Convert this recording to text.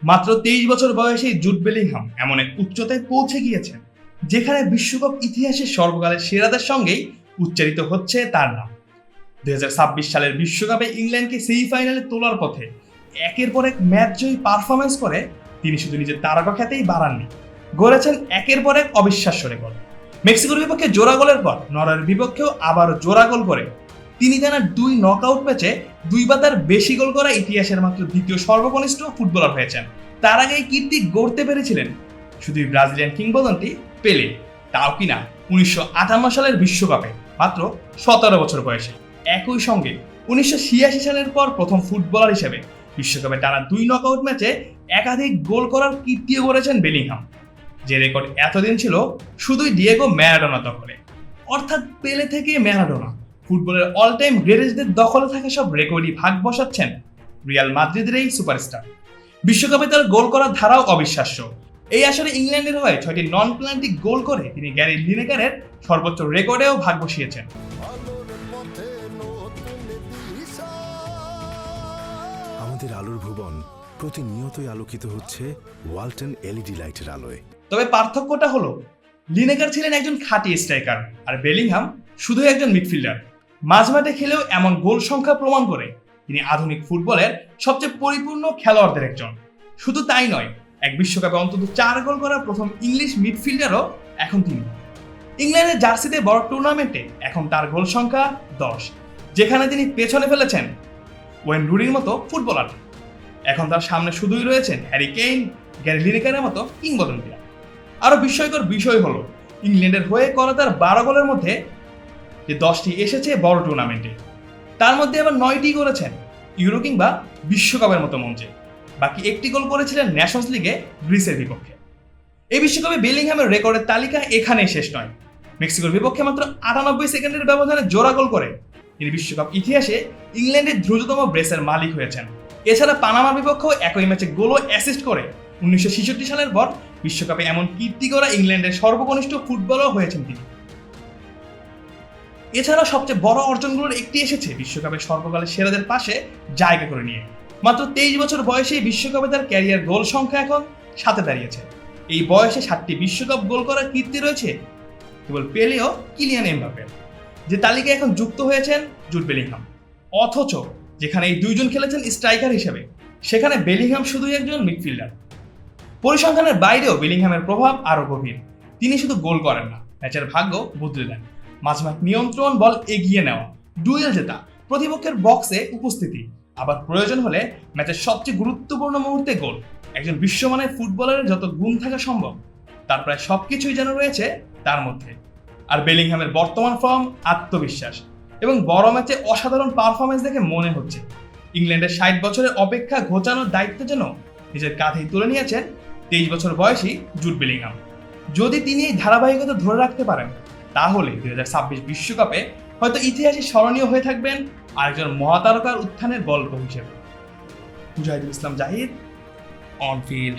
মাত্র 23 বছর বয়সে জুড বেলিংহাম এমন এক উচ্চতায় পৌঁছে গিয়েছেন যেখানে বিশ্বকাপ ইতিহাসের সর্বকালের সেরাদের সঙ্গেই উচ্চারিত হচ্ছে তার নাম। 2026 সালের বিশ্বকাপে ইংল্যান্ডকে সেমিফাইনালে তোলার পথে একের পর এক ম্যাচ জয়ী পারফরমেন্স করে তিনি শুধু নিজের তারকা খ্যাতেই বাড়াননি, গড়েছেন একের পর এক অবিশ্বাস্য রেকর্ড। মেক্সিকোর বিপক্ষে জোড়া গোলের পর নরওয়ের বিপক্ষেও আবার জোড়া গোল করে তিনি টানা 2 নকআউট ম্যাচে 2 বা তার বেশি গোল করা ইতিহাসের মাত্র দ্বিতীয় সর্বকনিষ্ঠ ফুটবলার হয়েছেন। তার আগে এই কীর্তি গড়তে পেরেছিলেন শুধুই ব্রাজিলিয়ান কিংবদন্তি পেলে, তাও কিনা 1958 সালের বিশ্বকাপে মাত্র 17 বছর বয়সে। একই সঙ্গে 1986 সালের পর প্রথম ফুটবলার হিসেবে বিশ্বকাপে টানা 2 নকআউট ম্যাচে একাধিক গোল করার কীর্তিও গড়েছেন বেলিংহাম, যে রেকর্ড এতদিন ছিল শুধুই ডিয়েগো ম্যারাডোনা দখলে। অর্থাৎ পেলে থেকে ম্যারাডোনা ফুটবলের অল টাইম গ্রেটেস্টদের দখলে থাকা সব রেকর্ডই ভাগ বসাচ্ছেন রিয়াল মাদ্রিদের এই সুপারস্টার। বিশ্বকাপে তার গোল করার ধারাও অবিশ্বাস্য। এই আসরে ইংল্যান্ডের হয়ে 6টি নন পেনাল্টি গোল করে তিনি গ্যারি লিনেকারের সর্বোচ্চ রেকর্ডেও ভাগ বসিয়েছেন। আমাদের আলোর ভুবন প্রতিনিয়তই আলোকিত হচ্ছে ওয়ালটন এলইডি লাইটের আলোয়। তবে পার্থক্যটা হলো লিনেকার ছিলেন একজন খাঁটি স্ট্রাইকার আর বেলিংহাম শুধুই একজন মিডফিল্ডার। মাঝমাঠে খেলেও এমন গোল সংখ্যা প্রমাণ করে তিনি আধুনিক ফুটবলের সবচেয়ে পরিপূর্ণ খেলোয়াড়দের একজন। শুধু তাই নয়, এক বিশ্বকাপে অন্তত 4 গোল করা প্রথম ইংলিশ মিডফিল্ডারও এখন তিনি। ইংল্যান্ডের জার্সিতে বড় টুর্নামেন্টে এখন তার গোল সংখ্যা 10, যেখানে তিনি পেছনে ফেলেছেন ওয়েন রুনির মতো ফুটবলার। এখন তার সামনে শুধুই রয়েছেন হ্যারি কেইন, গ্যারি লিনেকারের মতো কিংবদন্তিরা। আরো বিস্ময়কর বিষয় হলো ইংল্যান্ডের হয়ে করা তার 12 গোলের মধ্যে যে 10টি এসেছে বড় টুর্নামেন্টে, তার মধ্যে আবার 9টি করেছেন ইউরো কিংবা বিশ্বকাপের মতো মঞ্চে। বাকি 1টি গোল করেছিলেন ন্যাশনস লিগে গ্রিসের বিপক্ষে। এই বিশ্বকাপে বেলিংহামের রেকর্ডের তালিকা এখানেই শেষ নয়। মেক্সিকোর বিপক্ষে মাত্র 98 সেকেন্ডের ব্যবধানে জোড়া গোল করে তিনি বিশ্বকাপ ইতিহাসে ইংল্যান্ডের দ্রুততম ব্রেসের মালিক হয়েছেন। এছাড়া পানামার বিপক্ষেও একই ম্যাচে গোল ও অ্যাসিস্ট করে 1966 সালের পর বিশ্বকাপে এমন কীর্তি করা ইংল্যান্ডের সর্বকনিষ্ঠ ফুটবলার হয়েছেন তিনি। এছাড়া সবচেয়ে বড় অর্জনগুলোর একটি এসেছে বিশ্বকাপের সর্বকালের সেরাদের পাশে জায়গা করে নিয়ে। মাত্র 23 বছর বয়সেই বিশ্বকাপে তার ক্যারিয়ার গোল সংখ্যা এখন 7-এ দাঁড়িয়েছে। এই বয়সে 7টি বিশ্বকাপ গোল করার কীর্তি রয়েছে কেবল পেলে ও কিলিয়ান এমবাপ্পের, যে তালিকায় এখন যুক্ত হয়েছেন জুড বেলিংহাম। অথচ যেখানে এই দুইজন খেলেছেন স্ট্রাইকার হিসেবে, সেখানে বেলিংহাম শুধুই একজন মিডফিল্ডার। পরিসংখ্যানের বাইরেও বেলিংহামের প্রভাব আরও গভীর। তিনি শুধু গোল করেন না, ম্যাচের ভাগ্য বদলে দেন। মাঝমাঠ নিয়ন্ত্রণ, বল এগিয়ে নেওয়া, ডুয়েল জেতা, প্রতিপক্ষের বক্সে উপস্থিতি, আবার প্রয়োজন হলে ম্যাচের সবচেয়ে গুরুত্বপূর্ণ মুহূর্তে গোল। একজন বিশ্বমানের ফুটবলারের যত গুণ থাকা সম্ভব তার প্রায় সবকিছুই যেন রয়েছে তার মধ্যে। আর বেলিংহামের বর্তমান ফর্ম, আত্মবিশ্বাস এবং বড় ম্যাচে অসাধারণ পারফরমেন্স দেখে মনে হচ্ছে ইংল্যান্ডের 60 বছরের অপেক্ষা ঘোচানোর দায়িত্ব যেন নিজের কাঁধেই তুলে নিয়েছেন 23 বছর বয়সী জুড বেলিংহাম। যদি তিনি এই ধারাবাহিকতা ধরে রাখতে পারেন, তাহলে 2026 বিশ্বকাপে হয়তো ইতিহাসে স্মরণীয় হয়ে থাকবেন আরেকজন মহাতারকার উত্থানের গল্প হিসেবে। Mujahidul Islam Zahid, on field.